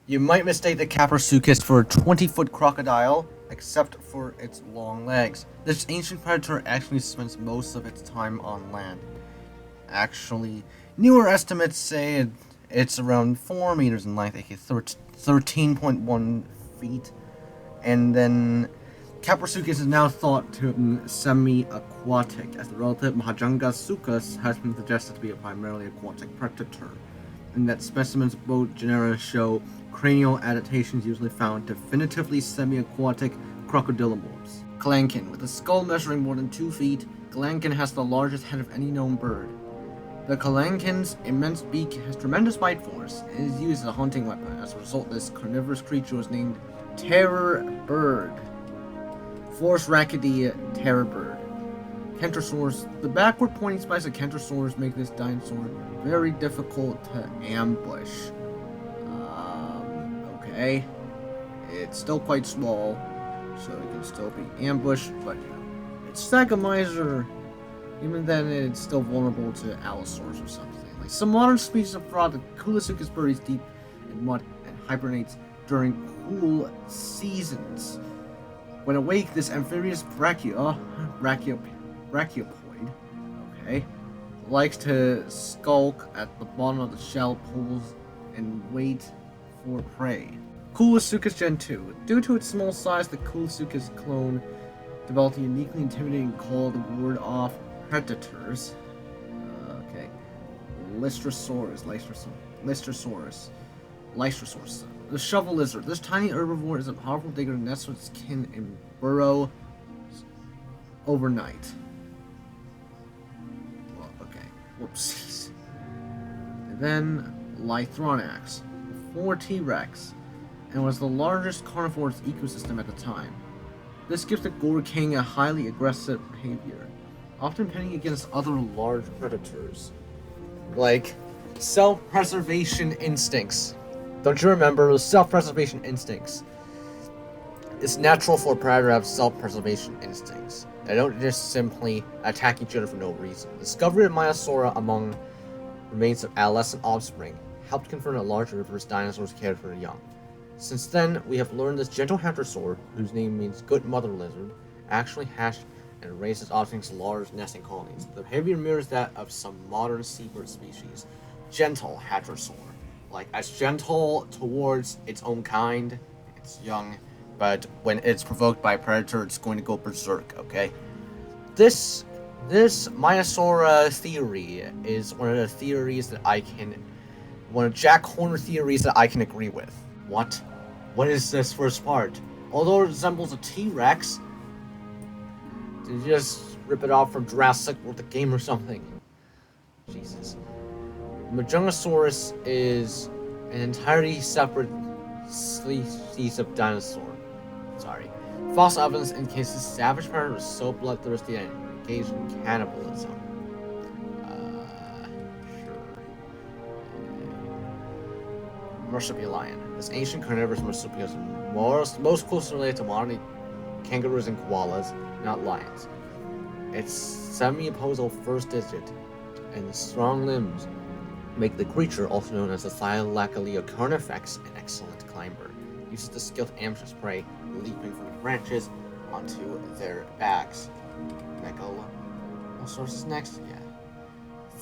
You might mistake the Caprosuchus for a 20-foot crocodile, except for its long legs. This ancient predator actually spends most of its time on land. Actually, newer estimates say it's around 4 meters in length, aka 13.1 feet. And then Caprosuchus is now thought to be semi-aquatic, as the relative Mahajangasuchus has been suggested to be a primarily aquatic predator, and that specimens of both genera show cranial adaptations usually found definitively semi-aquatic crocodilomorphs. Calankin. With a skull measuring more than 2 feet, Calankin has the largest head of any known bird. The Calankin's immense beak has tremendous bite force and is used as a hunting weapon. As a result, this carnivorous creature was named Terror Bird. Force Rackidae Terror Bird. Kentrosaurus. The backward pointing spikes of Kentrosaurus make this dinosaur very difficult to ambush. Okay. It's still quite small, so it can still be ambushed, but it's Saccharomyces. Even then, it's still vulnerable to Allosaurus or something. Like some modern species of frog, the Coolosuchus buries deep in mud and hibernates during cool seasons. When awake, this amphibious brachiopoid, likes to skulk at the bottom of the shell pools and wait for prey. Coolosuchus Gen 2. Due to its small size, the Coolosuchus clone developed a uniquely intimidating call to ward off predators. Lystrosaurus. The shovel lizard. This tiny herbivore is a powerful digger that nests with its kin and burrow overnight. Well, okay. Whoopsies. And then Lythronax, before T-Rex, and was the largest carnivorous ecosystem at the time. This gives the Gore King a highly aggressive behavior, often pitting against other large predators. Like self-preservation instincts. Don't you remember those self-preservation instincts? It's natural for a predator to have self-preservation instincts. They don't just simply attack each other for no reason. The discovery of Maiasaura among remains of adolescent offspring helped confirm that large herbivorous dinosaurs cared for the young. Since then, we have learned this gentle hadrosaur, whose name means good mother lizard, actually hatched and raised its offspring's large nesting colonies. The behavior mirrors that of some modern seabird species. Gentle hadrosaur. Like, as gentle towards its own kind, its young, but when it's provoked by a predator, it's going to go berserk, okay? This Maiasaura theory is one of the theories that one of Jack Horner theories that I can agree with. What? What is this first part? Although it resembles a T-Rex, did you just rip it off from Jurassic World the game or something? Jesus. Majungasaurus is an entirely separate species of dinosaur. Sorry. Fossil evidence indicates this savage predator was so bloodthirsty and engaged in cannibalism. Marsupialian. This ancient carnivorous marsupial is most closely related to modern kangaroos and koalas, not lions. Its semi-opposal first digit and strong limbs make the creature, also known as the Thylachelea carnifex, an excellent climber. It uses the skilled ambush prey, leaping from the branches onto their backs. Megalosaurus is next? Yeah.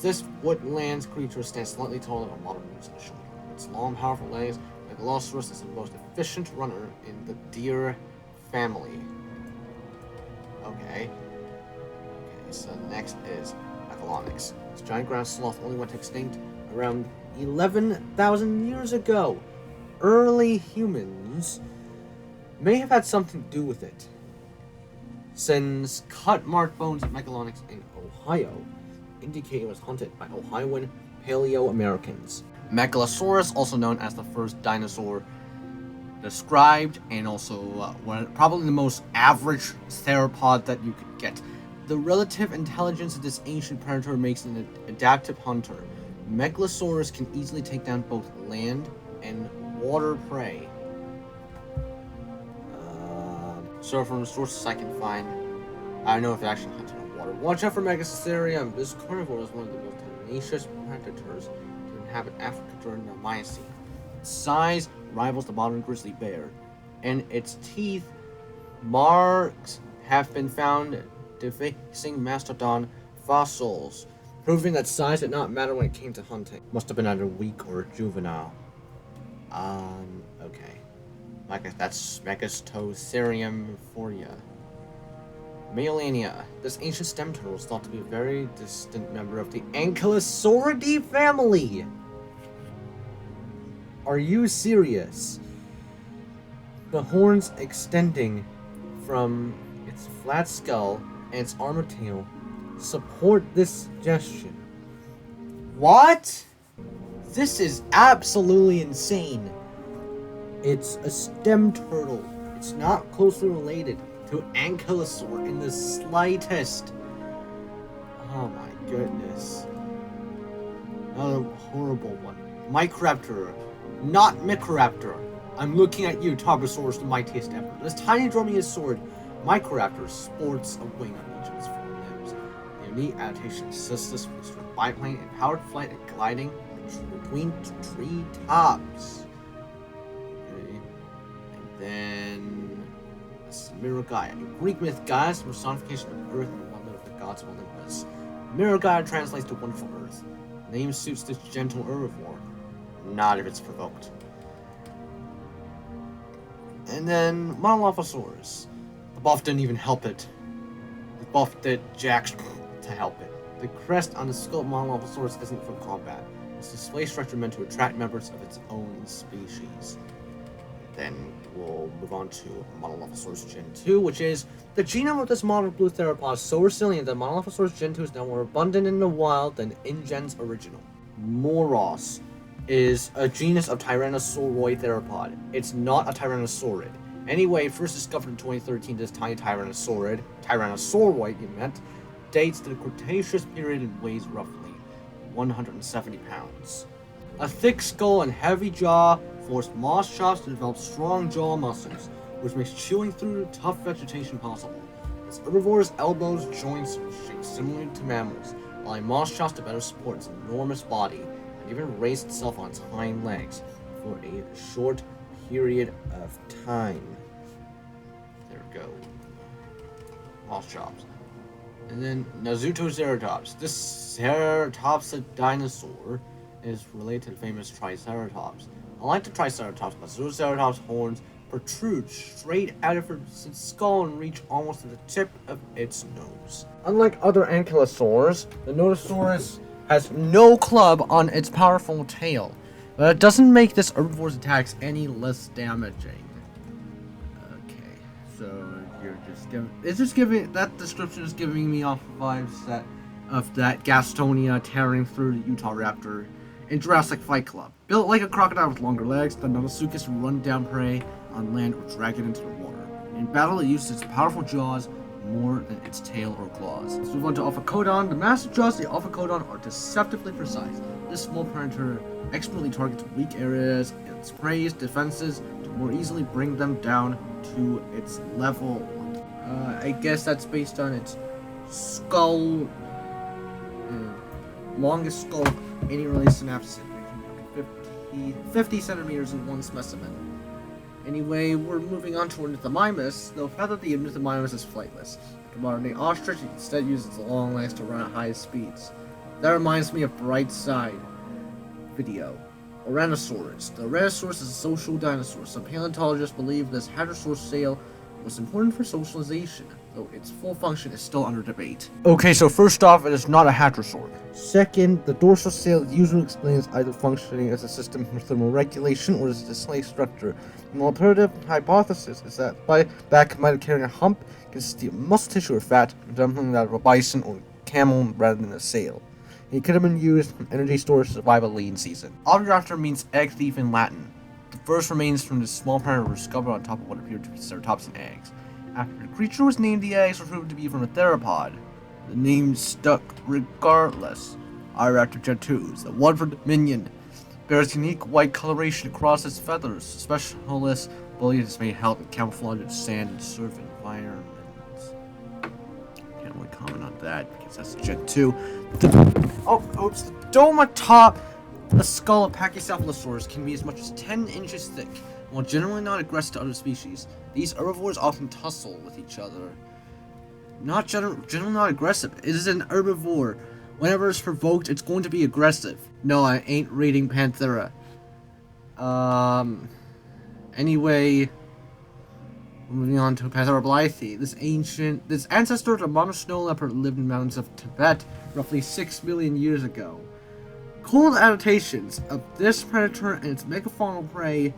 This woodlands creature stands slightly taller than a modern moose in the shoulder. Its long, powerful legs, Megalosaurus is the most efficient runner in the deer family. Okay, so next is Megalonyx. This giant ground sloth only went extinct around 11,000 years ago. Early humans may have had something to do with it, since cut-marked bones of Megalonyx in Ohio indicate it was hunted by Ohioan Paleo-Americans. Megalosaurus, also known as the first dinosaur described, and also probably the most average theropod that you could get. The relative intelligence of this ancient predator makes it an adaptive hunter. Megalosaurus can easily take down both land and water prey. So from the sources I can find, I don't know if it actually hunted in water. Watch out for Megacesaria. This carnivore is one of the most tenacious predators to inhabit Africa during the Miocene. Its size, rivals the modern grizzly bear, and its teeth marks have been found defacing mastodon fossils, proving that size did not matter when it came to hunting. Must have been either weak or juvenile. Okay. That's Megastoserium foria. Maelania. This ancient stem turtle is thought to be a very distant member of the Ankylosauridae family. Are you serious? The horns extending from its flat skull and its armored tail support this suggestion. What? This is absolutely insane. It's a stem turtle. It's not closely related to Ankylosaur in the slightest. Oh my goodness. Another horrible one. Microraptor, not Microraptor. I'm looking at you, Tarbosaurus, the mightiest ever. This tiny dromaeosaurid Microraptor sports a wing on each of its four limbs. The unique adaptation assists us with biplane and powered flight and gliding between tree tops. Okay. And then Mirror Gaia. In Greek myth, Gaia is the personification of Earth and the wonder of the gods of Olympus. Mirror Gaia translates to wonderful Earth. The name suits this gentle herbivore, not if it's provoked. And then Monolophosaurus. The buff didn't even help it. The buff did jack to help it. The crest on the skull of Monolophosaurus isn't for combat. It's a display structure meant to attract members of its own species. Then we'll move on to Monolophosaurus Gen 2, which is the genome of this modern blue theropod is so resilient that Monolophosaurus Gen 2 is now more abundant in the wild than InGen's original. Moros is a genus of Tyrannosauroid theropod. It's not a Tyrannosaurid. Anyway, first discovered in 2013, this tiny Tyrannosauroid, dates to the Cretaceous period and weighs roughly 170 pounds. A thick skull and heavy jaw forced moss chops to develop strong jaw muscles, which makes chewing through tough vegetation possible. This herbivore's elbows, joints are shaped similarly to mammals, allowing moss chops to better support its enormous body, and even raise itself on its hind legs for a short period of time. There we go. Moss chops. And then Nazutoceratops. This ceratopsid dinosaur is related to the famous Triceratops. Unlike the Triceratops, Nazutoceratops' horns protrude straight out of its skull and reach almost to the tip of its nose. Unlike other ankylosaurs, the Nodosaurus has no club on its powerful tail, but it doesn't make this herbivore's attacks any less damaging. Okay, so that description is giving me off vibes of that Gastonia tearing through the Utah Raptor in Jurassic Fight Club. Built like a crocodile with longer legs, the Nodosuchus will run down prey on land or drag it into the water. In battle, it uses its powerful jaws more than its tail or claws. Let's move on to Ophicodon. The massive jaws of the Ophicodon are deceptively precise. This small predator expertly targets weak areas in its prey's defenses to more easily bring them down to its level. I guess that's based on its skull, longest skull of any released synapses, 50 centimeters in one specimen. Anyway, we're moving on to Ornithomimus. The fact that the Ornithomimus is flightless. The modern-day ostrich instead uses its long legs to run at high speeds. That reminds me of Bright Side video. Ouranosaurus. The Ouranosaurus is a social dinosaur. Some paleontologists believe this hadrosaur sail was important for socialization, though its full function is still under debate. Okay, so first off, it is not a hadrosaur. Second, the dorsal sail usually explains either functioning as a system for thermal regulation or as a display structure. An alternative hypothesis is that the back might have carried a hump consisting of muscle tissue or fat, resembling that of a bison or camel rather than a sail. It could have been used as energy storage to survive a lean season. Oviraptor means egg thief in Latin. The first remains from this small predator were discovered on top of what appeared to be ceratopsian eggs. After the creature was named, the eggs were proved to be from a theropod. The name stuck regardless. Oviraptor Gen 2 is the Woodford Minion. Bears unique white coloration across its feathers. Specialists believe this may help in camouflage in sand and surf environments. Can't really comment on that because that's Gen 2. The Domatop The skull of Pachycephalosaurus can be as much as 10 inches thick. While generally not aggressive to other species, these herbivores often tussle with each other. Generally not aggressive. It is an herbivore. Whenever it's provoked, it's going to be aggressive. No, I ain't reading Panthera. Anyway, moving on to Panthera blythi. This ancestor of the modern snow leopard lived in the mountains of Tibet roughly 6 million years ago. Cold adaptations of this predator and its megafaunal prey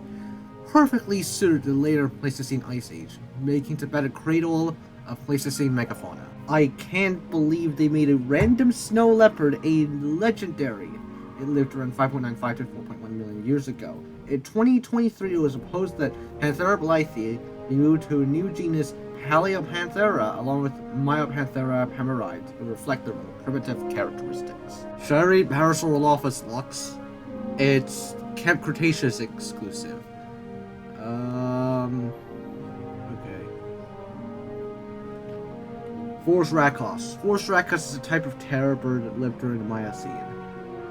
perfectly suited the later Pleistocene Ice Age, making Tibet a cradle of Pleistocene megafauna. I can't believe they made a random snow leopard a legendary. It lived around 5.95 to 4.1 million years ago. In 2023, it was supposed that Panthera blythi be moved to a new genus Paleopanthera along with Myopanthera pamerides to reflect their primitive characteristics. Should I read Parasaurolophus lux? It's Camp Cretaceous exclusive. Okay. Forest Racos. Forest Racos is a type of terror bird that lived during the Miocene.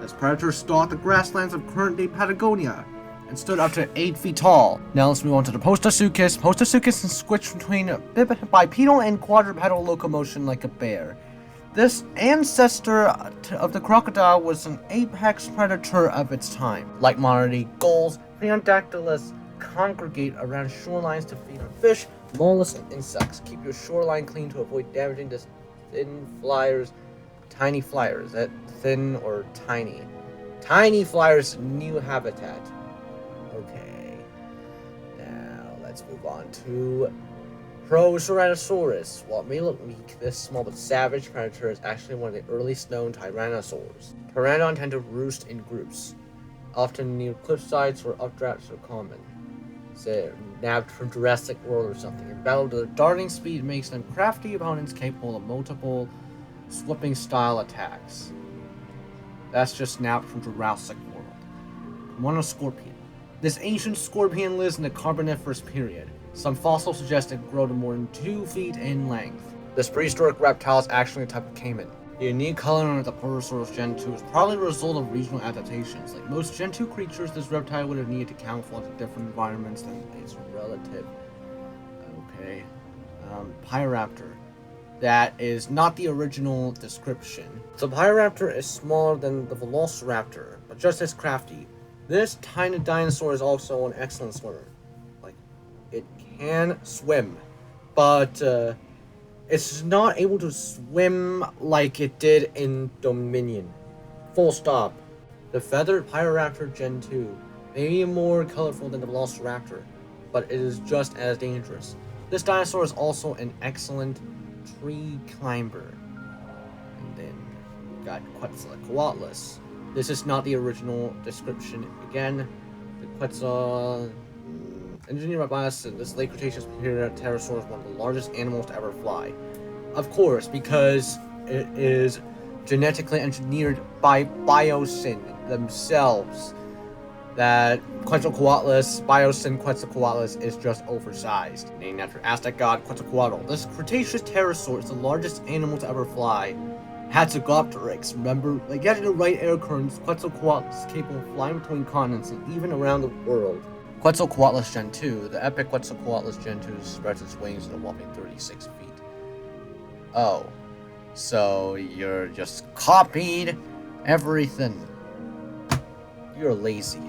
This predator stalked the grasslands of current-day Patagonia and stood up to 8 feet tall. Now let's move on to the Postosuchus. Postosuchus is switched between bipedal and quadrupedal locomotion like a bear. This ancestor of the crocodile was an apex predator of its time. Like modern-day gulls, Preondactylus congregate around shorelines to feed on fish, mollusks, and insects. Keep your shoreline clean to avoid damaging the tiny flyers. Is that thin or tiny? Tiny flyers' new habitat. Okay. Now let's move on to Proceratosaurus. While it may look weak, this small but savage predator is actually one of the earliest known tyrannosaurs. Pteranodon tend to roost in groups, often near cliff sides where updrafts are common. Say, nabbed from Jurassic World or something. In battle, their darting speed makes them crafty opponents capable of multiple sweeping style attacks. That's just nabbed from Jurassic World. Monoscorpion. This ancient scorpion lives in the Carboniferous period. Some fossils suggest it grew to more than 2 feet in length. This prehistoric reptile is actually a type of caiman. The unique color of the Porosaurus Gen 2 is probably the result of regional adaptations. Like most Gen 2 creatures, this reptile would have needed to camouflage in different environments than its relative. Okay. Pyroraptor. That is not the original description. The Pyroraptor is smaller than the Velociraptor, but just as crafty. This tiny dinosaur is also an excellent swimmer. Like, it can swim, but it's not able to swim like it did in Dominion. Full stop. The feathered Pyroraptor Gen 2 may be more colorful than the Velociraptor, but it is just as dangerous. This dinosaur is also an excellent tree climber. And then we got Quetzalcoatlus. This is not the original description. Again, the Quetzal... engineered by Biocene, this late Cretaceous period pterosaur is one of the largest animals to ever fly. Of course, because it is genetically engineered by Biocene themselves. That Quetzalcoatlus, Biocene Quetzalcoatlus, is just oversized. Named after Aztec god Quetzalcoatl. This Cretaceous pterosaur is the largest animal to ever fly. Hatzegopteryx, remember? Like, getting the right air currents, Quetzalcoatlus is capable of flying between continents and even around the world. Quetzalcoatlus Gen 2. The epic Quetzalcoatlus Gen 2 spreads its wings at a whopping 36 feet. Oh. So you're just copied everything. You're lazy.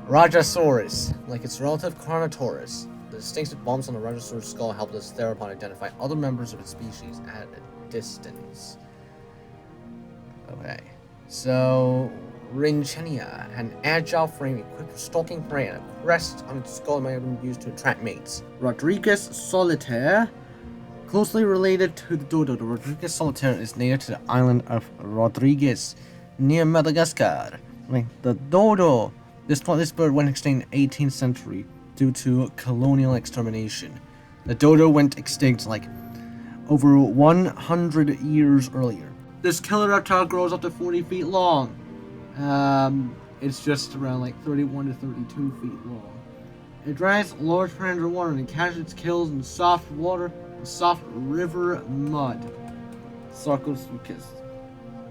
Rajasaurus. Like its relative Carnotaurus, the distinctive bumps on the Rajasaurus skull help this theropod identify other members of its species at a distance. Okay. So... Rinchenia had an agile frame equipped with stalking prey and a crest on its skull might have been used to attract mates. Rodriguez solitaire. Closely related to the dodo, the Rodriguez solitaire is native to the island of Rodriguez near Madagascar. Like the dodo. This bird went extinct in the 18th century due to colonial extermination. The dodo went extinct like over 100 years earlier. This killer reptile grows up to 40 feet long. It's just around like 31 to 32 feet long. It dries large percentage of water and catches its kills in soft water and soft river mud. Sarcosuchus.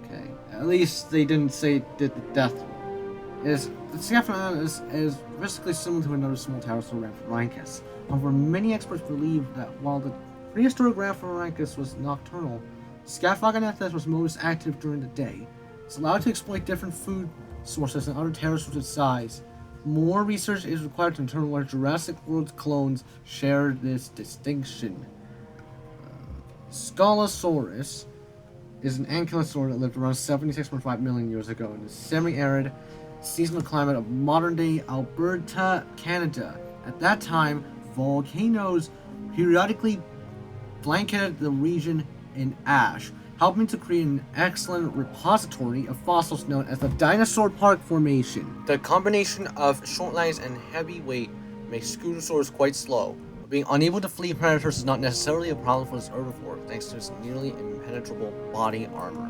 Okay, at least they didn't say it did the death one. The Scaphognathus is basically similar to another small pterosaur Rhamphorhynchus. However, many experts believe that while the prehistoric Rhamphorhynchus was nocturnal, Scaphognathus was most active during the day. It's allowed to exploit different food sources and other pterosaurs its size. More research is required to determine whether Jurassic World clones share this distinction. Scalosaurus is an ankylosaur that lived around 76.5 million years ago in the semi-arid seasonal climate of modern-day Alberta, Canada. At that time, volcanoes periodically blanketed the region in ash, helping to create an excellent repository of fossils known as the Dinosaur Park Formation. The combination of short legs and heavy weight makes Scutosaurus quite slow. Being unable to flee predators is not necessarily a problem for this herbivore, thanks to its nearly impenetrable body armor.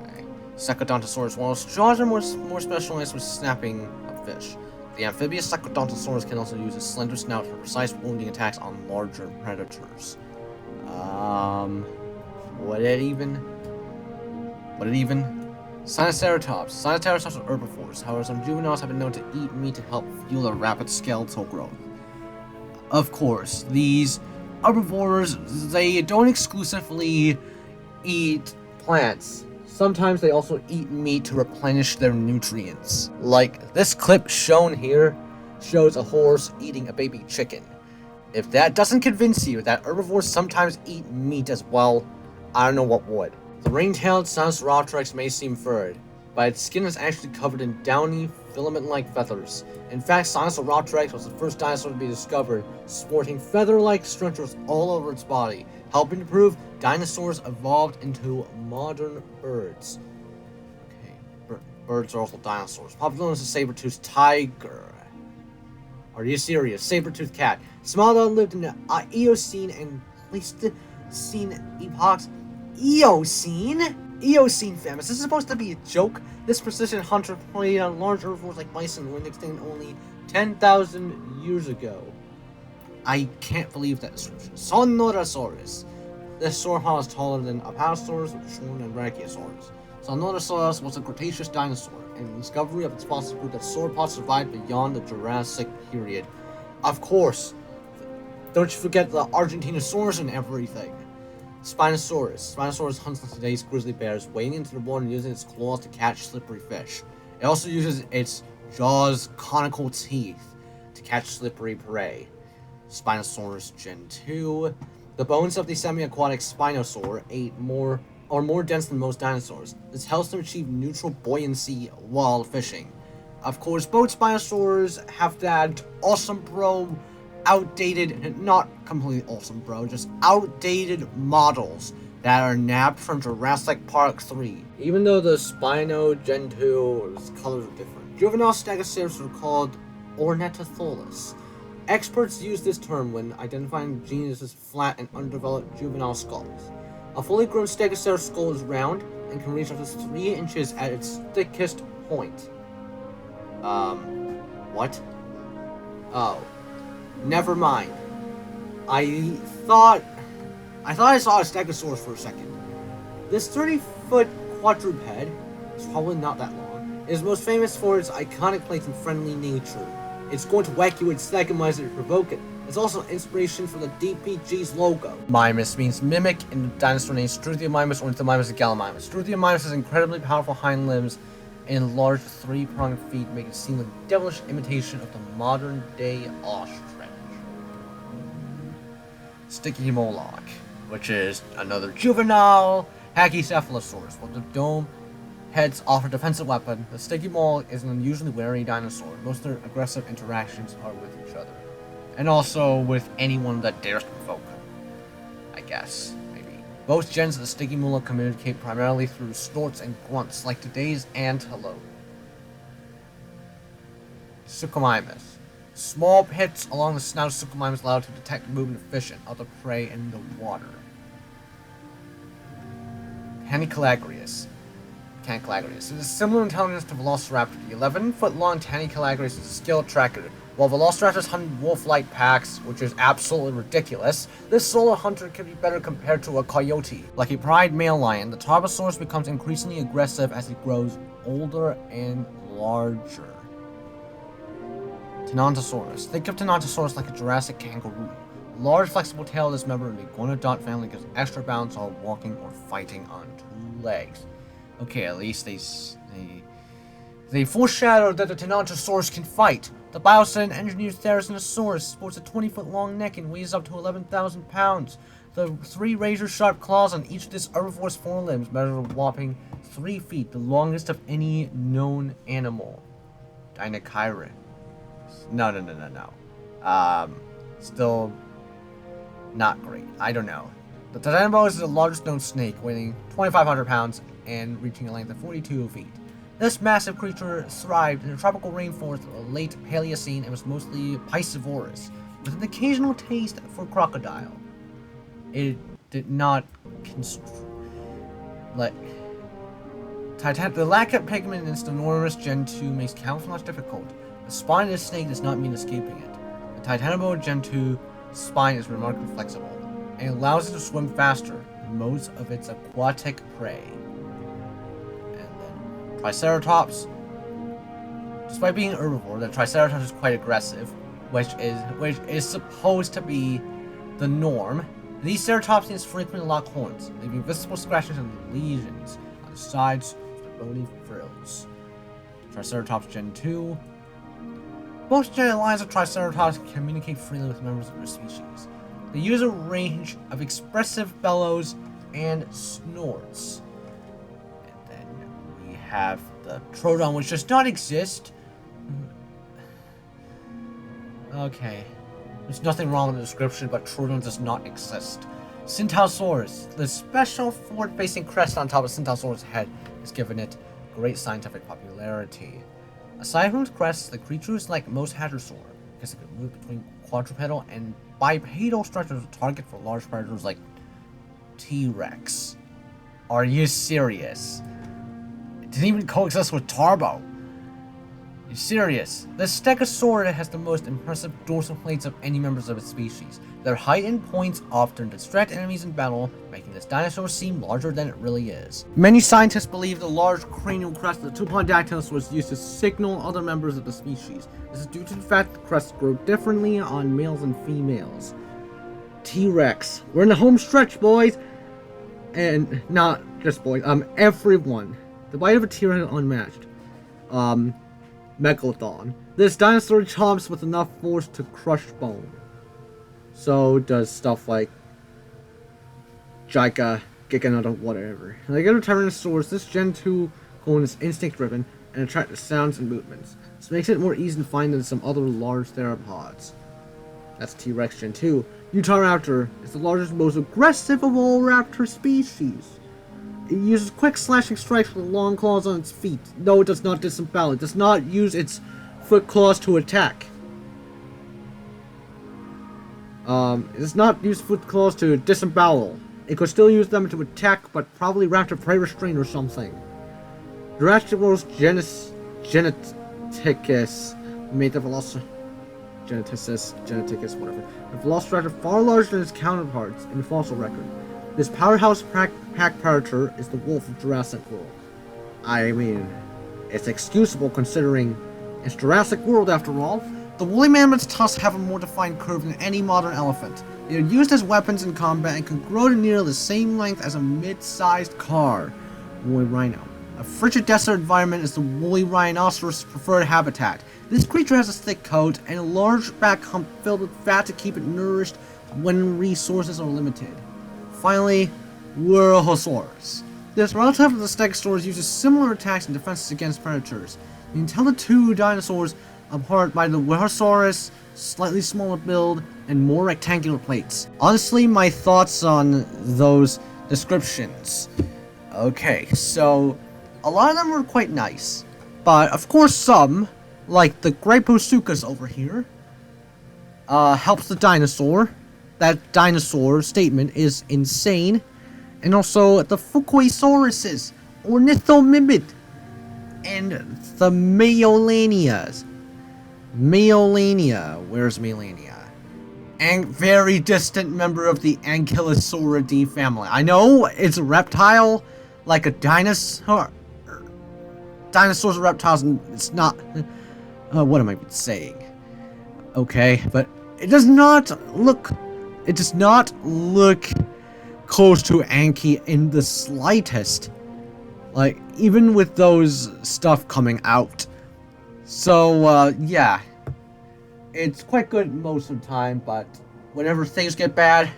Okay. Secodontosaurus, while its jaws are more specialized with snapping of fish. The amphibious Secodontosaurus can also use its slender snout for precise wounding attacks on larger predators. What it even? Sinoceratops. Sinoceratops are herbivores. However, some juveniles have been known to eat meat to help fuel their rapid skeletal growth. Of course, these herbivores, they don't exclusively eat plants. Sometimes they also eat meat to replenish their nutrients. Like this clip shown here shows a horse eating a baby chicken. If that doesn't convince you that herbivores sometimes eat meat as well, I don't know what would. The ring-tailed Sinosauropteryx may seem furred, but its skin is actually covered in downy, filament-like feathers. In fact, Sinosauropteryx was the first dinosaur to be discovered, sporting feather-like structures all over its body, helping to prove dinosaurs evolved into modern birds. Okay, birds are also dinosaurs. Popularly known as the saber-toothed tiger. Are you serious? Saber-toothed cat. Smallodon lived in the Eocene and Pleistocene epochs. Eocene famine. This is supposed to be a joke. This precision hunter preyed on large herbivores like bison when extinct only 10,000 years ago. I can't believe that description. Sonorosaurus. This sauropod is taller than Apatosaurus, Shorn, and Brachiosaurus. Sonorosaurus was a Cretaceous dinosaur, and the discovery of its fossil proved that sauropods survived beyond the Jurassic period. Of course. Don't you forget the Argentinosaurus and everything. Spinosaurus. Spinosaurus hunts today's grizzly bears, wading into the water and using its claws to catch slippery fish. It also uses its jaws' conical teeth to catch slippery prey. Spinosaurus Gen 2. The bones of the semi-aquatic Spinosaur are more dense than most dinosaurs. This helps them achieve neutral buoyancy while fishing. Of course, both Spinosaurs have that awesome bro outdated, not completely awesome bro, just outdated models that are nabbed from Jurassic Park 3. Even though the Spino Gen 2's colors are different. Juvenile Stegosaurus are called Ornithothallus. Experts use this term when identifying genus' flat and undeveloped juvenile skulls. A fully grown Stegosaurus skull is round and can reach up to 3 inches at its thickest point. What? Oh. Never mind. I thought I saw a Stegosaurus for a second. This 30-foot quadruped, it's probably not that long, is most famous for its iconic plates and friendly nature. It's going to whack you with Stegomyces to provoke it. It's also inspiration for the DPG's logo. Mimus means mimic in the dinosaur name Struthiomimus, Ornithomimus, and Gallimimus. Struthiomimus has incredibly powerful hind limbs and large 3-pronged feet, making it seem like a devilish imitation of the modern-day ostrich. Sticky Moloch, which is another juvenile Pachycephalosaurus. While the dome heads offer a defensive weapon, the Sticky Moloch is an unusually wary dinosaur. Most of their aggressive interactions are with each other, and also with anyone that dares to provoke them. I guess, maybe. Both gens of the Sticky Moloch communicate primarily through snorts and grunts, like today's antelope. Suchomimus. Small pits along the snout of Suchomimus allow it to detect the movement of fish and other prey in the water. Tanicolagrius. It is similar intelligence to Velociraptor. The 11-foot-long Tanicolagrius is a skilled tracker. While Velociraptors hunt wolf-like packs, which is absolutely ridiculous, this solo hunter can be better compared to a coyote. Like a pride male lion, the Tarbosaurus becomes increasingly aggressive as it grows older and larger. Tenontosaurus. Think of Tenontosaurus like a Jurassic kangaroo. Large flexible tail of this member of the iguanodont family gives extra balance while walking or fighting on 2 legs. Okay, at least they foreshadowed that the Tenontosaurus can fight. The Biocene engineered Therizinosaurus sports a 20-foot-long neck and weighs up to 11,000 pounds. The 3 razor-sharp claws on each of this herbivore's forelimbs measure a whopping 3 feet, the longest of any known animal. Dinochiron. No. Still not great. I don't know. The Titanoboa is the largest known snake, weighing 2,500 pounds and reaching a length of 42 feet. This massive creature thrived in the tropical rainforest of the late Paleocene and was mostly piscivorous, with an occasional taste for crocodile. It did not the lack of pigment in its enormous Gen 2 makes camouflage difficult. The spine of this snake does not mean escaping it. The Titanoboa Gen 2 spine is remarkably flexible, and allows it to swim faster than most of its aquatic prey. And then Triceratops. Despite being herbivore, the Triceratops is quite aggressive, which is supposed to be the norm. These ceratopsians frequently lock horns, leaving visible scratches and lesions on the sides of the bony frills. Triceratops Gen 2. Most genetic lines of Triceratops communicate freely with members of their species. They use a range of expressive bellows and snorts. And then we have the Troodon, which does not exist. Okay. There's nothing wrong with the description, but Troodon does not exist. Centaurosaurus. The special forward-facing crest on top of Centaurosaurus' head has given it great scientific popularity. Aside from its crest, the creature is like most hadrosaur, because it can move between quadrupedal and bipedal structures, a target for large predators like T-Rex. Are you serious? It didn't even coexist with Tarbo. You're serious? The Stegosaurus has the most impressive dorsal plates of any members of its species. Their height and points often distract enemies in battle, making this dinosaur seem larger than it really is. Many scientists believe the large cranial crest of the Tupondactylus was used to signal other members of the species. This is due to the fact that crests grow differently on males and females. T-Rex. We're in the home stretch, boys! And not just boys, everyone. The bite of a T-Rex is unmatched. Megalodon. This dinosaur chomps with enough force to crush bone. So does stuff like Giga, whatever. Like other Tyrannosaurus, this Gen 2 clone is instinct-driven and attracts sounds and movements. This makes it more easy to find than some other large theropods. That's T-Rex Gen 2. Utahraptor is the largest and most aggressive of all raptor species. It uses quick slashing strikes with long claws on its feet. No, it does not disembowel. It does not use its foot claws to attack. It does not use foot claws to disembowel. It could still use them to attack, but probably raptor prey restraint or something. Jurassic World's Geneticus made the Geneticus, whatever. The Velociraptor far larger than its counterparts in the fossil record. This powerhouse pack predator is the wolf of Jurassic World. I mean, it's excusable considering it's Jurassic World after all. The woolly mammoth's tusks have a more defined curve than any modern elephant. They are used as weapons in combat and can grow to nearly the same length as a mid-sized car. Woolly rhino. A frigid desert environment is the woolly rhinoceros' preferred habitat. This creature has a thick coat and a large back hump filled with fat to keep it nourished when resources are limited. Finally, Wuerhosaurus. This relative of the Stegosaurus uses similar attacks and defenses against predators. You can tell the two dinosaurs apart by the Wuerhosaurus' slightly smaller build and more rectangular plates. Honestly, my thoughts on those descriptions. Okay, so a lot of them were quite nice, but of course some, like the Greposuchus over here, helps the dinosaur. That dinosaur statement is insane. And also the Fukuisauruses, Ornithomimid, and the Meolanias. Where's Meolania? And very distant member of the Ankylosauridae family. I know it's a reptile, like a dinosaur. dinosaurs and reptiles, and it's not... what am I saying? Okay, but it does not look close to Anki in the slightest. Like, even with those stuff coming out. So, yeah. It's quite good most of the time, but whenever things get bad,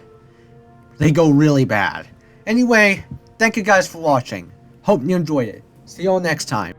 they go really bad. Anyway, thank you guys for watching. Hope you enjoyed it. See you all next time.